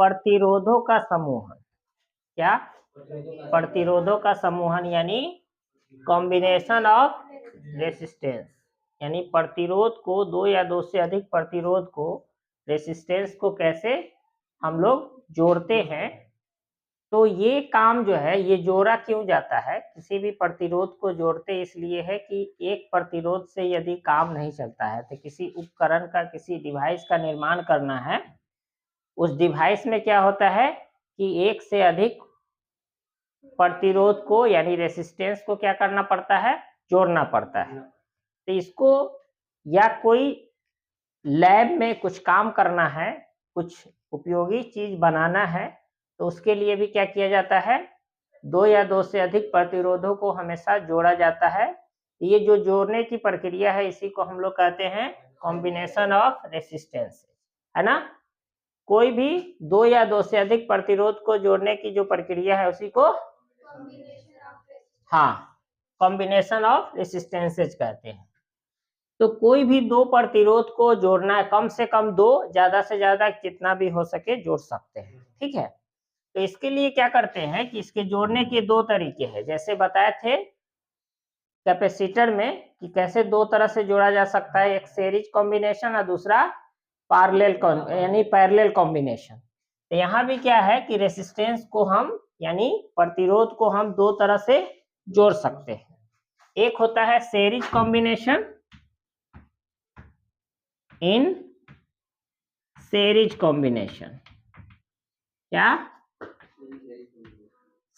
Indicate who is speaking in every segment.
Speaker 1: प्रतिरोधों का समूहन। क्या? प्रतिरोधों का समूहन यानी कॉम्बिनेशन ऑफ रेसिस्टेंस, यानी प्रतिरोध को, दो या दो से अधिक प्रतिरोध को, रेसिस्टेंस को कैसे हम लोग जोड़ते हैं। तो ये काम जो है ये जोड़ा क्यों जाता है? किसी भी प्रतिरोध को जोड़ते इसलिए है कि एक प्रतिरोध से यदि काम नहीं चलता है तो किसी उपकरण का, किसी डिवाइस का निर्माण करना है। उस डिवाइस में क्या होता है कि एक से अधिक प्रतिरोध को यानी रेसिस्टेंस को क्या करना पड़ता है? जोड़ना पड़ता है। तो इसको या कोई लैब में कुछ काम करना है, कुछ उपयोगी चीज बनाना है, तो उसके लिए भी क्या किया जाता है? दो या दो से अधिक प्रतिरोधों को हमेशा जोड़ा जाता है। ये जो जोड़ने की प्रक्रिया है इसी को हम लोग कहते हैं कॉम्बिनेशन ऑफ रेसिस्टेंस, है ना। कोई भी दो या दो से अधिक प्रतिरोध को जोड़ने की जो प्रक्रिया है उसी को कॉम्बिनेशन ऑफ रेसिस्टेंसेज कहते हैं। तो कोई भी दो प्रतिरोध को जोड़ना है, कम से कम दो, ज्यादा से ज्यादा जितना भी हो सके जोड़ सकते हैं, ठीक है। तो इसके लिए क्या करते हैं कि इसके जोड़ने के दो तरीके हैं, जैसे बताए थे कैपेसिटर में कि कैसे दो तरह से जोड़ा जा सकता है, एक सीरीज कॉम्बिनेशन और दूसरा पैरेलल यानी पैरेलल कॉम्बिनेशन। तो यहाँ भी क्या है कि रेसिस्टेंस को हम यानी प्रतिरोध को हम दो तरह से जोड़ सकते हैं। एक होता है series combination, in series combination, क्या?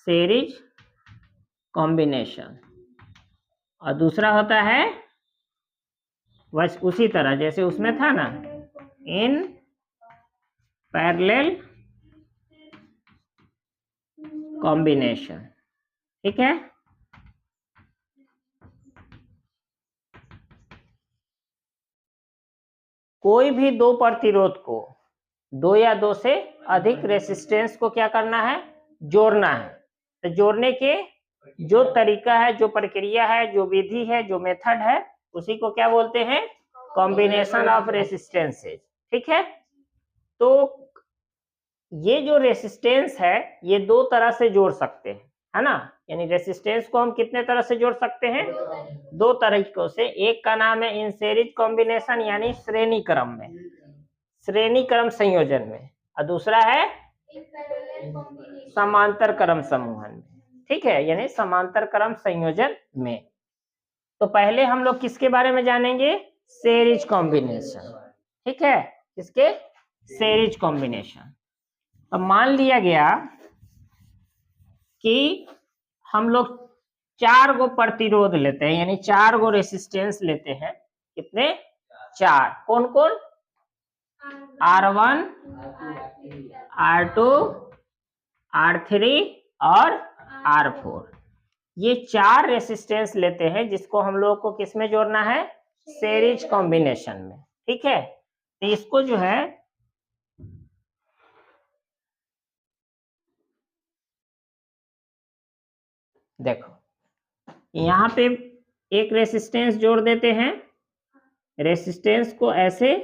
Speaker 1: Series combination. और दूसरा होता है बस उसी तरह जैसे उसमें था ना, इन पैरेलल कॉम्बिनेशन, ठीक है। कोई भी दो प्रतिरोध को, दो या दो से अधिक रेसिस्टेंस को क्या करना है? जोड़ना है। तो जोड़ने के जो तरीका है, जो प्रक्रिया है, जो विधि है, जो मेथड है, उसी को क्या बोलते हैं? कॉम्बिनेशन ऑफ रेसिस्टेंसेज, ठीक है। तो ये जो रेसिस्टेंस है ये दो तरह से जोड़ सकते हैं, है ना। यानी रेसिस्टेंस को हम कितने तरह से जोड़ सकते हैं? दो तरीकों से। एक का नाम है इन सीरीज कॉम्बिनेशन यानी श्रेणी क्रम में, श्रेणी क्रम संयोजन में, और दूसरा है समांतर क्रम समूहन में, ठीक है, यानी समांतर क्रम संयोजन में। तो पहले हम लोग किसके बारे में जानेंगे? सीरीज कॉम्बिनेशन, ठीक है। किसके? Series combination. अब मान लिया गया कि हम लोग 4 गो प्रतिरोध लेते हैं, यानी 4 गो रेसिस्टेंस लेते हैं। कितने? 4। कौन कौन? R1, R2, R3 और R4। ये 4 रेसिस्टेंस लेते हैं जिसको हम लोग को किस में जोड़ना है? सीरीज कॉम्बिनेशन में, ठीक है। तो इसको जो है देखो, यहाँ पे एक रेसिस्टेंस जोड़ देते हैं, रेसिस्टेंस को ऐसे,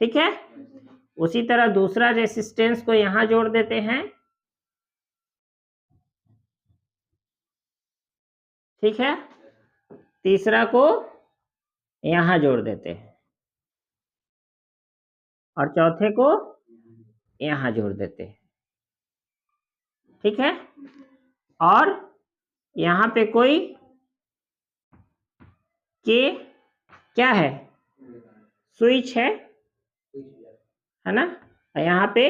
Speaker 1: ठीक है। उसी तरह दूसरा रेसिस्टेंस को यहां जोड़ देते हैं, ठीक है। तीसरा को यहां जोड़ देते हैं और चौथे को यहां जोड़ देते हैं, ठीक है। और यहाँ पे कोई के क्या है? स्विच है ना। यहाँ पे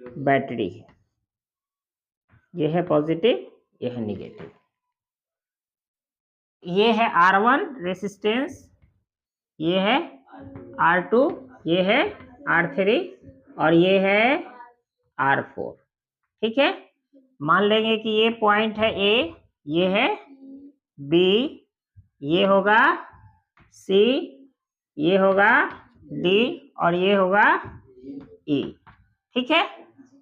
Speaker 1: बैटरी है, ये है पॉजिटिव, ये है निगेटिव। ये है R1 रेसिस्टेंस, ये है R2, ये है R3 और ये है R4, ठीक है। मान लेंगे कि ये पॉइंट है A, ये है B, ये होगा C, ये होगा D और ये होगा E, ठीक है।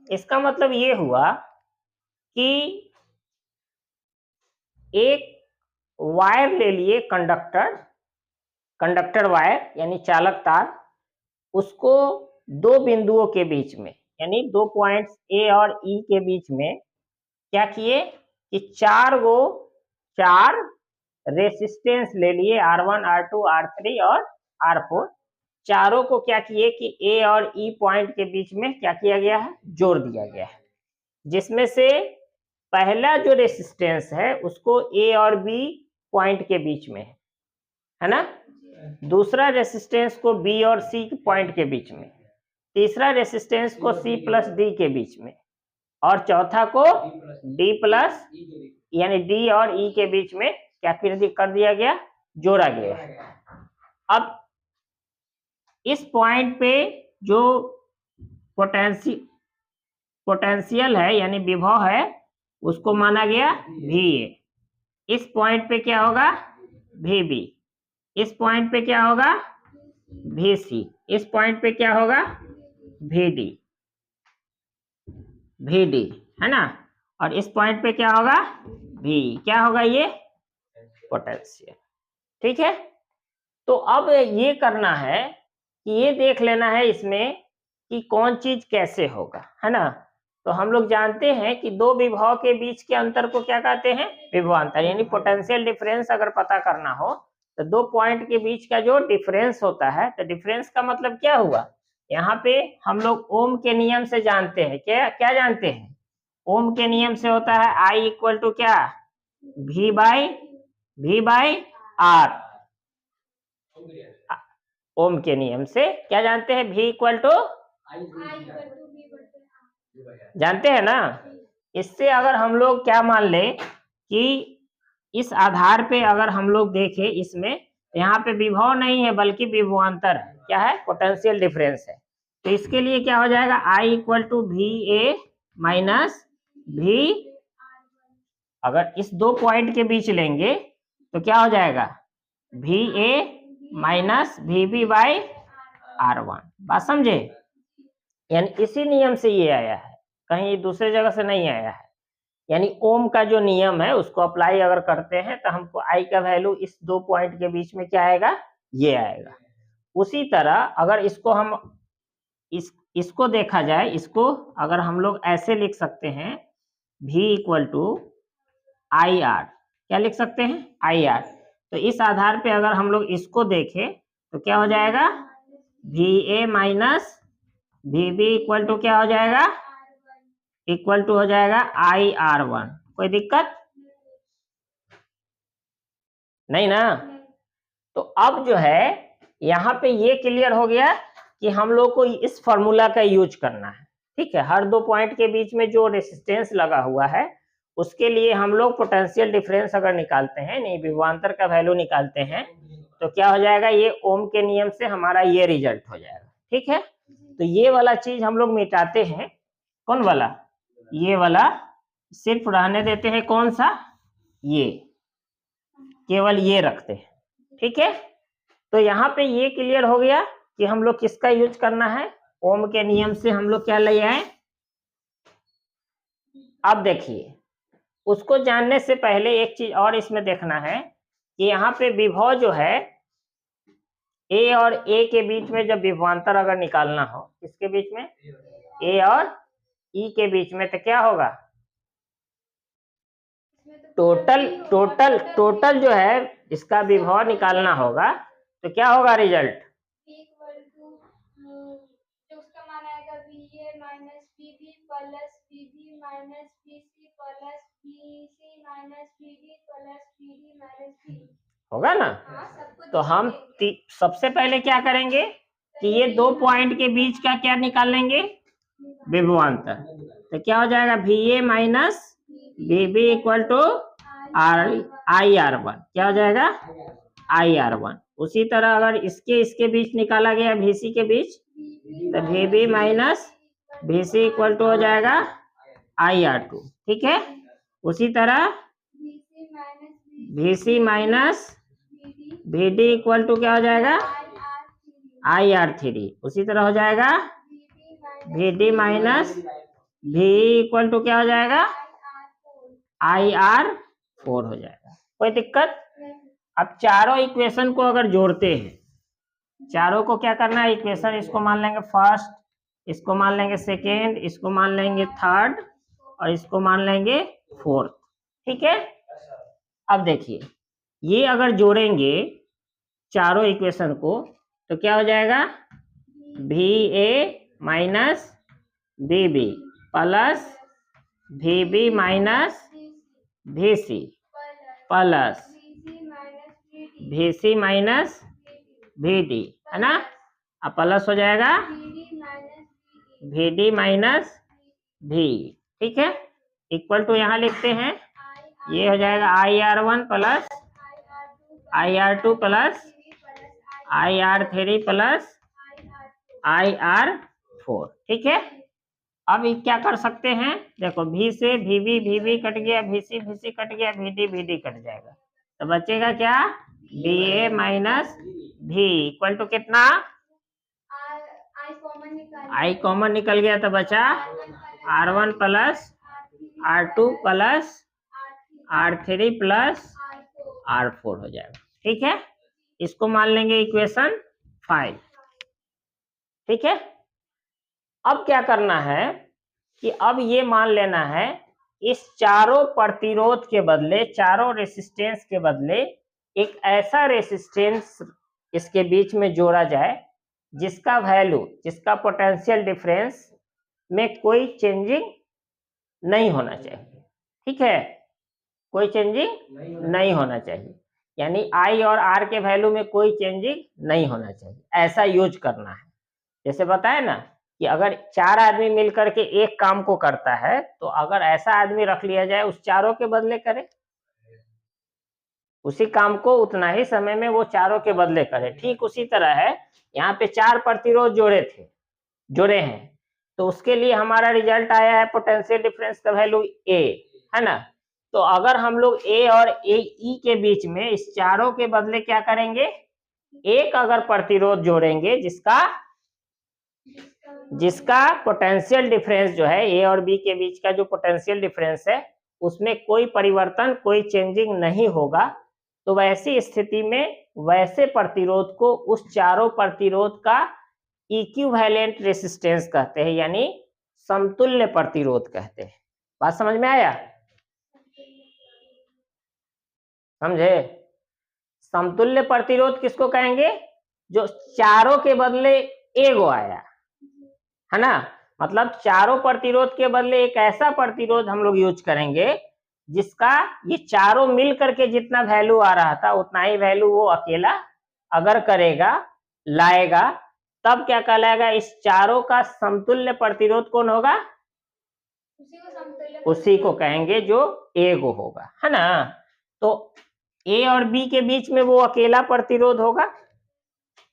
Speaker 1: इसका मतलब ये हुआ कि एक वायर ले लिए, कंडक्टर वायर यानी चालक तार, उसको दो बिंदुओं के बीच में, यानी दो पॉइंट्स ए और ई के बीच में क्या किए कि चार रेसिस्टेंस ले लिए, R1, R2, R3 और R4। चारों को क्या किए कि ए और ई पॉइंट के बीच में क्या किया गया है, जोड़ दिया गया है, जिसमें से पहला जो रेसिस्टेंस है उसको ए और बी पॉइंट के बीच में है ना, दूसरा रेसिस्टेंस को बी और सी पॉइंट के बीच में, तीसरा रेसिस्टेंस को सी प्लस डी के बीच में, और चौथा को डी प्लस यानी डी और ई के बीच में क्या कर दिया गया, जोड़ा गया। अब इस पॉइंट पे जो पोटेंशियल है यानी विभव है उसको माना गया VA। इस पॉइंट पे क्या होगा, VB। इस पॉइंट पे क्या होगा, VC। इस पॉइंट पे क्या होगा, VD है ना, और इस पॉइंट पे क्या होगा, V। क्या होगा, ये पोटेंशियल। ठीक है, तो अब ये करना है कि ये देख लेना है इसमें कि कौन चीज कैसे होगा, है ना। तो हम लोग जानते हैं कि दो विभव के बीच के अंतर को क्या कहते हैं, विभवांतर, यानी पोटेंशियल डिफरेंस अगर पता करना हो तो दो पॉइंट के बीच का जो डिफरेंस होता है, तो डिफरेंस का मतलब क्या हुआ, यहाँ पे हम लोग ओम के नियम से जानते हैं, क्या जानते हैं, ओम के नियम से होता है I इक्वल टू क्या, V बाई R। ओम के नियम से क्या जानते हैं, V इक्वल टू, जानते हैं ना। इससे अगर हम लोग क्या मान ले कि इस आधार पे अगर हम लोग देखें इसमें, यहाँ पे विभव नहीं है बल्कि विभवांतर है, क्या है, पोटेंशियल डिफरेंस है। तो इसके लिए क्या हो जाएगा, I equal to VA minus V। अगर इस दो पॉइंट के बीच लेंगे तो क्या हो जाएगा, VA minus VB by R1। बात समझे, यानी इसी नियम से ये आया है, कहीं दूसरे जगह से नहीं आया है। यानी ओम का जो नियम है उसको अप्लाई अगर करते हैं तो हमको I का वैल्यू इस दो पॉइंट के बीच में क्या आएगा, ये आएगा। उसी तरह अगर इसको हम इसको देखा जाए, इसको अगर हम लोग ऐसे लिख सकते हैं, V इक्वल टू IR, क्या लिख सकते हैं, IR। तो इस आधार पे अगर हम लोग इसको देखें तो क्या हो जाएगा, VA minus VB equal to क्या हो जाएगा, इक्वल टू हो जाएगा IR1। कोई दिक्कत नहीं ना। तो अब जो है यहाँ पे ये क्लियर हो गया कि हम लोग को इस फॉर्मूला का यूज करना है। ठीक है, हर दो पॉइंट के बीच में जो रेसिस्टेंस लगा हुआ है उसके लिए हम लोग पोटेंशियल डिफरेंस अगर निकालते हैं, नहीं विभवांतर का वैल्यू निकालते हैं, तो क्या हो जाएगा, ये ओम के नियम से हमारा ये रिजल्ट हो जाएगा। ठीक है, तो ये वाला चीज हम लोग मिटाते हैं, कौन वाला, ये वाला सिर्फ रहने देते हैं, कौन सा, ये केवल ये रखते हैं। ठीक है, तो यहाँ पे ये क्लियर हो गया कि हम लोग किसका यूज करना है, ओम के नियम से हम लोग क्या ले आए। अब देखिए, उसको जानने से पहले एक चीज और इसमें देखना है कि यहाँ पे विभव जो है ए और ए के बीच में जब विभवांतर अगर निकालना हो, किसके बीच में, ए और ई के बीच में, तो क्या होगा, टोटल जो है इसका विभव निकालना होगा, तो क्या होगा रिजल्ट,
Speaker 2: इक्वल टू जो उसका मान आएगा VA minus VB plus VB minus VC plus VC minus VD plus VD minus VD
Speaker 1: होगा ना। तो हम सबसे पहले क्या करेंगे कि ये दो पॉइंट के बीच का क्या निकालेंगे, विभवांतर। तो क्या हो जाएगा, VA minus VB equal to IR1। क्या हो जाएगा, IR1। उसी तरह अगर इसके बीच निकाला गया VC के बीच, तो VB minus VC equal to हो जाएगा IR2। ठीक है, उसी तरह VC minus VD equal to क्या हो जाएगा, IR3। उसी तरह हो जाएगा VD minus V equal to क्या हो जाएगा, IR4 हो जाएगा। कोई दिक्कत। अब चारों इक्वेशन को अगर जोड़ते हैं चारों को क्या करना है, इक्वेशन इसको मान लेंगे फर्स्ट, इसको मान लेंगे सेकेंड, इसको मान लेंगे थर्ड और इसको मान लेंगे फोर्थ। ठीक है, अब देखिए ये अगर जोड़ेंगे चारों इक्वेशन को तो क्या हो जाएगा, भी ए माइनस बी बी प्लस भी बी माइनस भी सी प्लस भी सी माइनस भी डी, है ना। अब प्लस हो जाएगा भी डी माइनस भी, ठीक है, इक्वल टू यहाँ लिखते हैं, ये हो जाएगा IR1 plus IR2 plus IR3 plus IR4। ठीक है, अब ये क्या कर सकते हैं, देखो भी से भी कट गया, भी सी कट गया, भी डी कट जाएगा, तो बचेगा क्या, बी ए माइनस भी इक्वल टू कितना, आई कॉमन निकल गया तो बचा R1 plus R2 plus R3 plus R4 हो जाएगा। ठीक है, इसको मान लेंगे इक्वेशन 5। ठीक है, अब क्या करना है कि अब ये मान लेना है इस चारों प्रतिरोध के बदले, चारों रेसिस्टेंस के बदले एक ऐसा रेसिस्टेंस इसके बीच में जोड़ा जाए जिसका वैल्यू, जिसका पोटेंशियल डिफरेंस में कोई चेंजिंग नहीं होना चाहिए। ठीक है, कोई चेंजिंग नहीं होना चाहिए, यानी आई और आर के वैल्यू में कोई चेंजिंग नहीं होना चाहिए, ऐसा यूज करना है। जैसे बताया ना कि अगर चार आदमी मिलकर के एक काम को करता है तो अगर ऐसा आदमी रख लिया जाए उस चारों के बदले करे, उसी काम को उतना ही समय में वो चारों के बदले करे। ठीक उसी तरह है, यहाँ पे चार प्रतिरोध जोड़े हैं, तो उसके लिए हमारा रिजल्ट आया है पोटेंशियल डिफरेंस का वैल्यू ए, है ना। तो अगर हम लोग ए और ई के बीच में इस चारों के बदले क्या करेंगे, एक अगर प्रतिरोध जोड़ेंगे जिसका पोटेंशियल डिफरेंस जो है ए और बी के बीच का जो पोटेंशियल डिफरेंस है उसमें कोई परिवर्तन, कोई चेंजिंग नहीं होगा, तो वैसी स्थिति में वैसे प्रतिरोध को उस चारों प्रतिरोध का इक्विवेलेंट रेसिस्टेंस कहते हैं, यानी समतुल्य प्रतिरोध कहते हैं। बात समझ में आया, समझे। समतुल्य प्रतिरोध किसको कहेंगे, जो चारों के बदले एगो आया, है ना। मतलब चारों प्रतिरोध के बदले एक ऐसा प्रतिरोध हम लोग यूज करेंगे जिसका ये चारों मिल करके जितना वैल्यू आ रहा था उतना ही वैल्यू वो अकेला अगर करेगा, लाएगा, तब क्या कहलाएगा, इस चारों का समतुल्य प्रतिरोध कौन होगा, उसी को कहेंगे जो एगो होगा, है ना। तो ए और बी के बीच में वो अकेला प्रतिरोध होगा,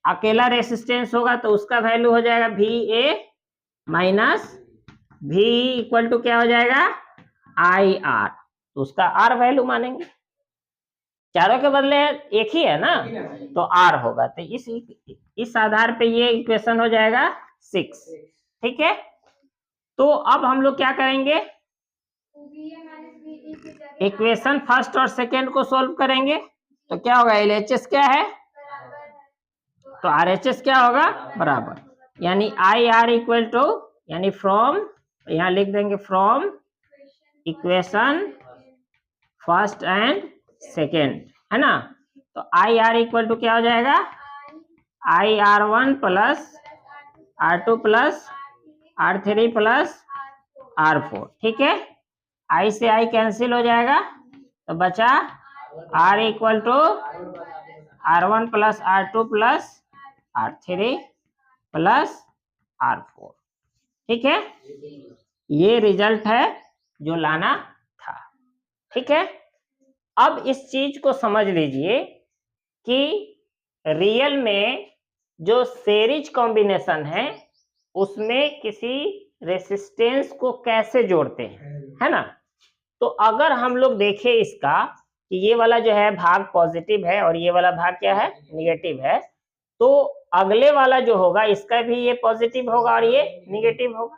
Speaker 1: अकेला रेसिस्टेंस होगा, तो उसका वैल्यू हो जाएगा भी ए माइनस भी इक्वल टू क्या हो जाएगा, आई आर, तो उसका आर वैल्यू मानेंगे, चारों के बदले एक ही है ना, तो आर होगा, तो इस आधार पे ये इक्वेशन हो जाएगा 6। ठीक है, तो अब हम लोग क्या करेंगे, इक्वेशन फर्स्ट और सेकेंड को सॉल्व करेंगे, तो क्या होगा, LHS क्या है, तो RHS क्या होगा, बराबर, यानी आई आर इक्वल टू, यानी फ्रॉम, यहाँ लिख देंगे from equation first and second, है ना। तो आई आर इक्वल टू क्या हो जाएगा, IR1 plus R2 plus R3 plus R4। ठीक है, आई से आई कैंसिल हो जाएगा, तो बचा R equal to R1 plus R2 plus R3 plus R4। ठीक है, ये रिजल्ट है जो लाना था। ठीक है, अब इस चीज को समझ लीजिए कि रियल में जो सीरीज कॉम्बिनेशन है उसमें किसी रेसिस्टेंस को कैसे जोड़ते हैं, है ना। तो अगर हम लोग देखें इसका कि ये वाला जो है भाग पॉजिटिव है और ये वाला भाग क्या है, निगेटिव है, तो अगले वाला जो होगा इसका भी ये पॉजिटिव होगा और ये निगेटिव होगा,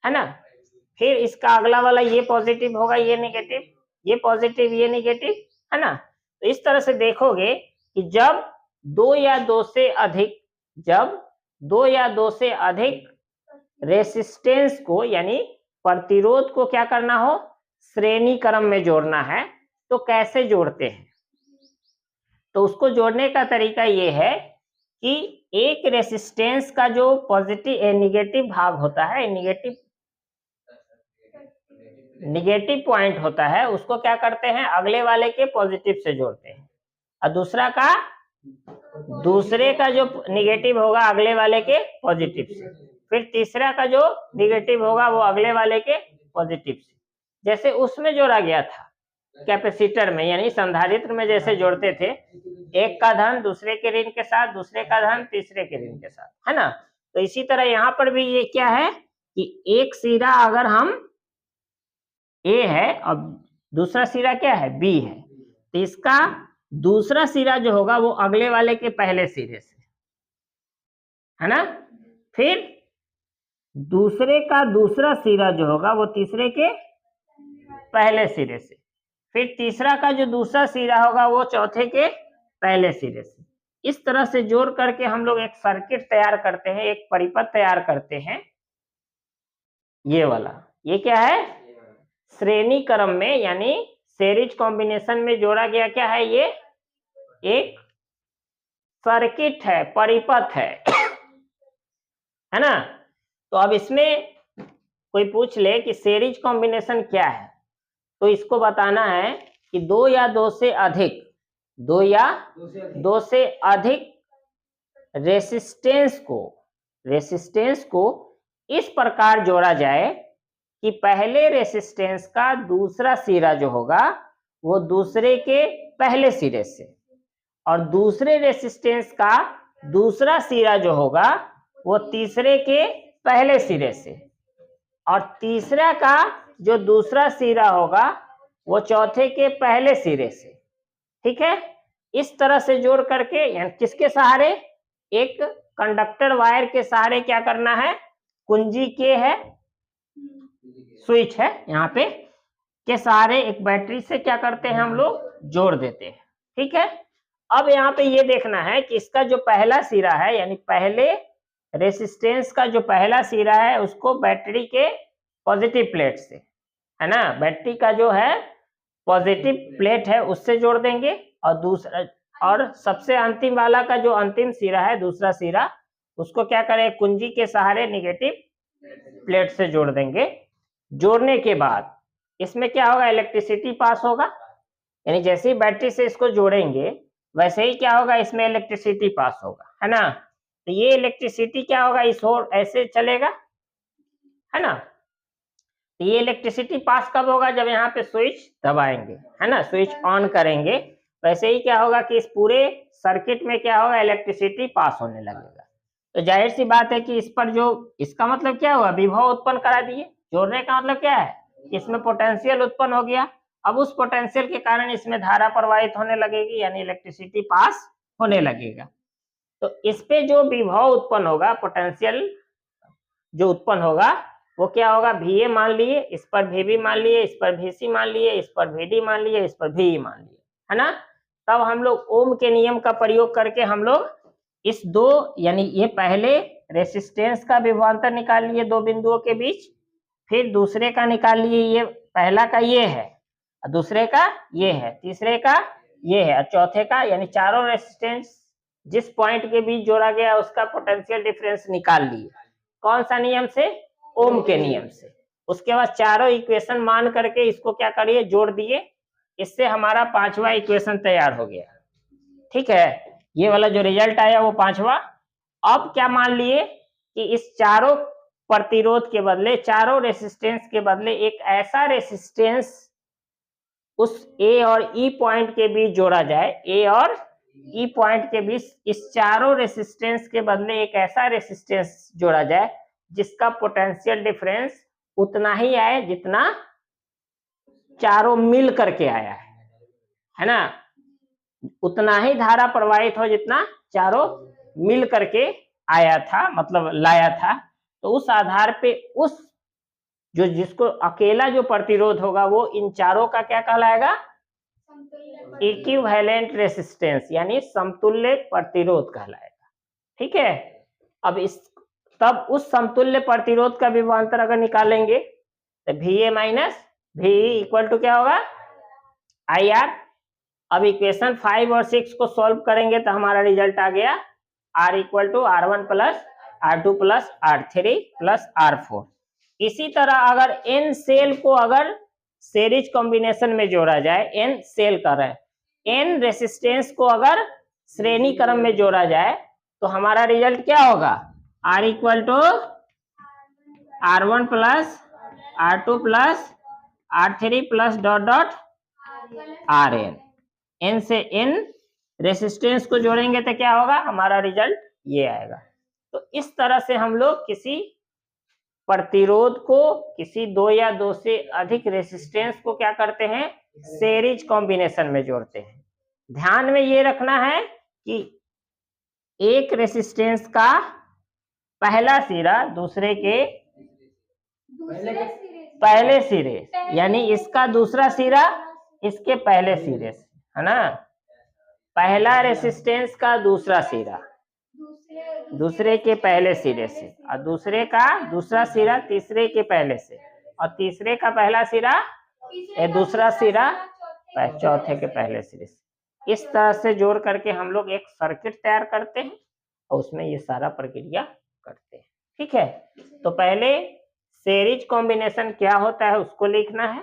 Speaker 1: है ना। फिर इसका अगला वाला ये पॉजिटिव होगा, ये निगेटिव, ये पॉजिटिव, ये निगेटिव, है ना। तो इस तरह से देखोगे कि जब दो या दो से अधिक जब दो या दो से अधिक रेसिस्टेंस को यानी प्रतिरोध को क्या करना हो, श्रेणी क्रम में जोड़ना है, तो कैसे जोड़ते हैं? तो उसको जोड़ने का तरीका ये है कि एक रेसिस्टेंस का जो पॉजिटिव नेगेटिव भाग होता है, निगेटिव पॉइंट होता है, उसको क्या करते हैं, अगले वाले के पॉजिटिव से जोड़ते हैं, और दूसरे का जो निगेटिव होगा अगले वाले के पॉजिटिव से, फिर तीसरा का जो निगेटिव होगा वो अगले वाले के पॉजिटिव से। जैसे उसमें जोड़ा गया था कैपेसिटर में, यानी संधारित्र में जैसे जोड़ते थे, एक का धन दूसरे के ऋण के साथ, दूसरे का धन तीसरे के ऋण के साथ, है ना। तो इसी तरह यहाँ पर भी ये क्या है कि एक सिरा अगर हम ए है और दूसरा सिरा क्या है, बी है, तो इसका दूसरा सिरा जो होगा वो अगले वाले के पहले सिरे से, है ना। फिर दूसरे का दूसरा सिरा जो होगा वो तीसरे के पहले सिरे से, फिर तीसरा का जो दूसरा सिरा होगा वो चौथे के पहले सिरे से। इस तरह से जोड़ करके हम लोग एक सर्किट तैयार करते हैं, एक परिपथ तैयार करते हैं। ये वाला, ये क्या है, श्रेणी क्रम में यानी सीरीज कॉम्बिनेशन में जोड़ा गया क्या है, ये एक सर्किट है, परिपथ है ना। तो अब इसमें कोई पूछ ले कि सीरीज कॉम्बिनेशन क्या है, तो इसको बताना है कि दो या दो से अधिक रेसिस्टेंस को इस प्रकार जोड़ा जाए कि पहले रेसिस्टेंस का दूसरा सिरा जो होगा वो दूसरे के पहले सिरे से, और दूसरे रेसिस्टेंस का दूसरा सिरा जो होगा वो तीसरे के पहले सिरे से, और तीसरा का जो दूसरा सिरा होगा वो चौथे के पहले सिरे से। ठीक है, इस तरह से जोड़ करके, यानी किसके सहारे, एक कंडक्टर वायर के सहारे क्या करना है, कुंजी के है, स्विच है यहाँ पे, के सहारे एक बैटरी से क्या करते हैं हम लोग, जोड़ देते हैं। ठीक है, अब यहाँ पे ये देखना है कि इसका जो पहला सिरा है, यानी पहले रेसिस्टेंस का जो पहला सिरा है उसको बैटरी के पॉजिटिव प्लेट से, है ना, बैटरी का जो है पॉजिटिव प्लेट है उससे जोड़ देंगे, और सबसे अंतिम वाला का जो अंतिम सिरा है, दूसरा सिरा, उसको क्या करें, कुंजी के सहारे नेगेटिव प्लेट से जोड़ देंगे। जोड़ने के बाद इसमें क्या होगा, इलेक्ट्रिसिटी पास होगा, यानी जैसे ही बैटरी से इसको जोड़ेंगे वैसे ही क्या होगा, इसमें इलेक्ट्रिसिटी पास होगा, है ना। तो ये इलेक्ट्रिसिटी क्या होगा, इस ओर ऐसे चलेगा, है ना। तो ये इलेक्ट्रिसिटी पास कब होगा, जब यहाँ पे स्विच दबाएंगे, है ना, स्विच ऑन करेंगे, वैसे ही क्या होगा कि इस पूरे सर्किट में क्या होगा, इलेक्ट्रिसिटी पास होने लगेगा। तो जाहिर सी बात है कि इस पर जो, इसका मतलब क्या हुआ, विभव उत्पन्न करा दिए। जोड़ने का मतलब क्या है, इसमें पोटेंशियल उत्पन्न हो गया, अब उस पोटेंशियल के कारण इसमें धारा प्रवाहित होने लगेगी, यानी इलेक्ट्रिसिटी पास होने लगेगा। तो इस पे जो विभव उत्पन्न होगा, पोटेंशियल जो उत्पन्न होगा वो क्या होगा, VA मान लिए, इस पर VB मान लिए, इस पर VC मान लिए, इस पर VD मान लिए, इस पर VE मान लिए, है ना। तब हम लोग ओम के नियम का प्रयोग करके हम लोग इस दो, यानी ये पहले रेसिस्टेंस का विभवांतर निकाल लिए दो बिंदुओं के बीच, फिर दूसरे का निकाल लिए, ये पहला का ये है, दूसरे का ये है, तीसरे का ये है, और चौथे का, यानी चारों रेसिस्टेंस जिस पॉइंट के बीच जोड़ा गया उसका पोटेंशियल डिफरेंस निकाल लिए। कौन सा नियम से, ओम के नियम से। उसके बाद चारों इक्वेशन मान करके इसको क्या करिए, जोड़ दिए, इससे हमारा पांचवा इक्वेशन तैयार हो गया। ठीक है, ये वाला जो रिजल्ट आया वो पांचवा। अब क्या मान लिए कि इस चारों प्रतिरोध के बदले, चारों रेसिस्टेंस के बदले एक ऐसा रेसिस्टेंस उस ए और ई पॉइंट के बीच जोड़ा जाए, ए और ई पॉइंट के बीच इस चारों रेसिस्टेंस के बदले एक ऐसा रेसिस्टेंस जोड़ा जाए जिसका पोटेंशियल डिफरेंस उतना ही आए जितना चारों मिल करके आया है ना, उतना ही धारा प्रवाहित हो जितना चारों मिल करके आया था, मतलब लाया था। तो उस आधार पे उस जो जिसको अकेला जो प्रतिरोध होगा वो इन चारों का क्या कहलाएगा, इक्विवेलेंट रेसिस्टेंस, यानी समतुल्य प्रतिरोध कहलाएगा। ठीक है। अब तब उस समतुल्य प्रतिरोध का विभवांतर अगर निकालेंगे तो VA minus VE equal to क्या होगा IR। अब इक्वेशन 5 और 6 को सॉल्व करेंगे तो हमारा रिजल्ट आ गया R equal to R1 plus R2 plus R3 plus R4। इसी तरह अगर n सेल को अगर सीरीज कॉम्बिनेशन में जोड़ा जाए, n सेल का रहे n रेसिस्टेंस को अगर श्रेणी क्रम में जोड़ा जाए तो हमारा रिजल्ट क्या होगा R equal to R1 plus R2 plus R3 plus dot dot RN। n से n रेसिस्टेंस को जोड़ेंगे तो क्या होगा हमारा रिजल्ट ये आएगा। तो इस तरह से हम लोग किसी प्रतिरोध को किसी दो या दो से अधिक रेसिस्टेंस को क्या करते हैं सीरीज कॉम्बिनेशन में जोड़ते हैं। ध्यान में ये रखना है कि एक रेसिस्टेंस का पहला सिरा दूसरे के पहले सिरे यानी इसका दूसरा सिरा इसके पहले सिरे से, है ना। पहला रेसिस्टेंस का दूसरा सिरा दूसरे के पहले सिरे से और दूसरे का दूसरा सिरा तीसरे के पहले से और तीसरे का पहला सिरा दूसरा सिरा चौथे के पहले सिरे से। इस तरह से जोड़ करके हम लोग एक सर्किट तैयार करते हैं और उसमें ये सारा प्रक्रिया करते हैं। ठीक है, तो पहले सीरीज कॉम्बिनेशन क्या होता है उसको लिखना है,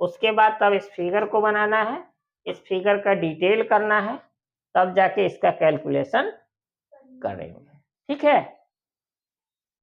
Speaker 1: उसके बाद तब इस फिगर को बनाना है, इस फिगर का डिटेल करना है, तब जाके इसका कैलकुलेशन करेंगे। ठीक है।